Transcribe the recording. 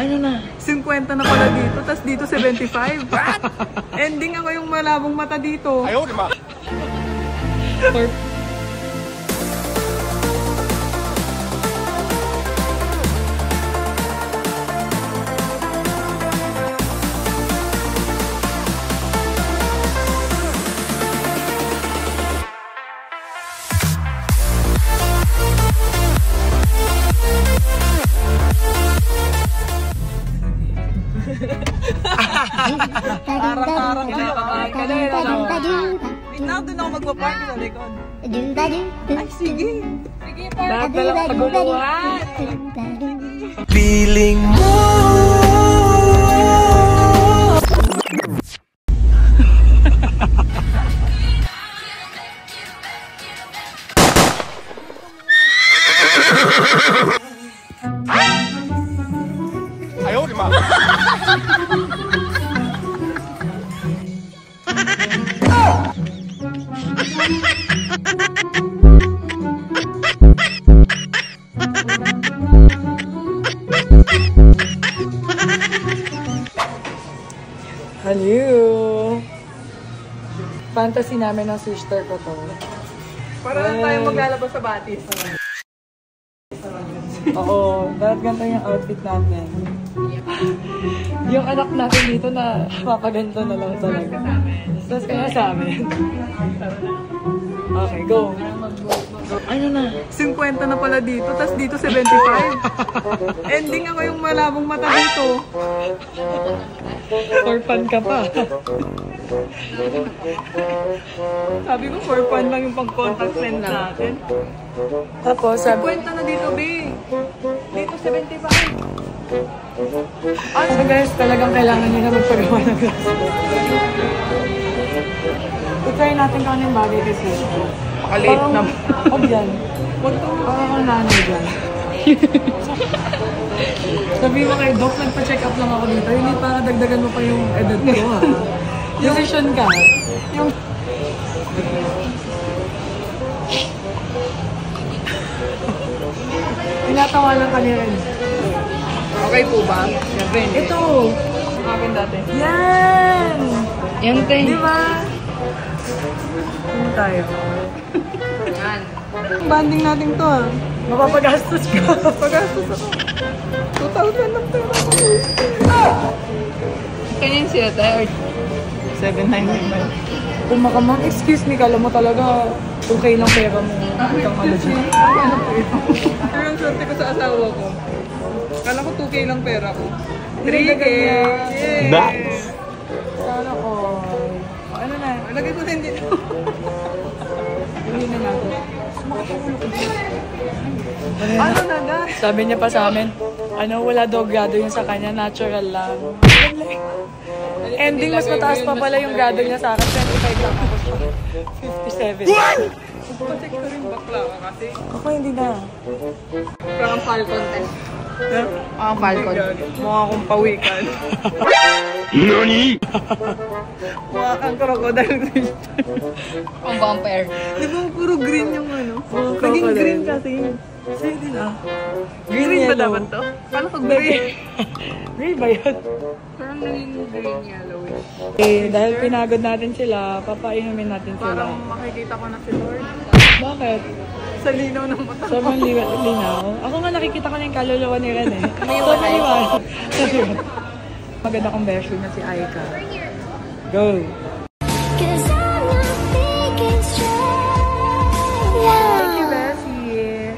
Ano na? 50 na pala dito, tas dito 75. What? Ending ako yung malabong mata dito. Ayaw, di ba? Arang-arang kinakabahan ka na yun, ano? Tingnan, doon ako magpapark sa likod. Ay, sige. Sige, park. Lahat na lang paguluhan. Feeling mo. Ayaw, di ba? Hello! Fantasy namin ng sister ko to. Para lang tayo maglalabas sa batis. Oo, dahil ganito yung outfit natin. Yung anak natin dito na papaganto na lang talaga. Tapos kaya sa amin. Okay, go. Ano na? 50 na pala dito, tas dito 75. Ending ako yung malabong mata dito. For fun ka pa. Sabi ko, for fun lang yung pag-contact lens natin. Tapos, sabi, 50 na dito, B. Dito 75. so guys, talagang kailangan nyo na magpagawa ng glasses. I-try natin kung anong bagay kasi. Maliit na. Huwag yan. Parang akong nanay dyan. Sabi mo kay Doc, nagpa-check up lang ako dito. Hindi para dagdagan mo pa yung edad ko, ha? Decision ka. Yung... Tinatawa lang kanina. Okay po ba? Siyempre. Ito! Akin dati. Yan! Yan tayo. Di ba? Ano tayo? Yan. Banding natin to, ha? Mapapagastos ka. Pagastos ako. 2,000 lang pera ko. Kanyan siya tayo? 799. Kung makamang excuse me, kala mo talaga okay lang pera mo. Itang ano dyan. Pero ang swerte ko sa asawa ko. Kala ko 2K lang pera ko. 3K! Nice! Sana all. Ano na? Lagay ko din dito. Hindi na natin. Ano na na? Sabi niya pa sa amin, wala daw grado yun sa kanya, natural lang. Ending, mas mataas pa pala yung grado niya sa akin. 25 lang ako. 57. Pacheck ko rin bakla ka kasi. Ako hindi na. Parang Falcon test. Ang Falcon. Mukha akong pawikan. NANI?! Mukha kang crocodile fish. Ang vampire. Di ba puro green yung ano? Mukha Naging crocodile. green kasi. Sa'yo din ah. Green ba dapat to? Paano pag green? Green ba yun? Parang naging green yellow eh. Eh, dahil pinagod natin sila, papainumin natin sila. Parang makikita ko na si Lord. Bakit? Sa linaw ng mata. Sobrang linaw. Ako nga nakikita ko na yung kaluluwa ni Ren eh. So, maniwala. Maganda kong version na si Aika. Go! Thank you, Bessie!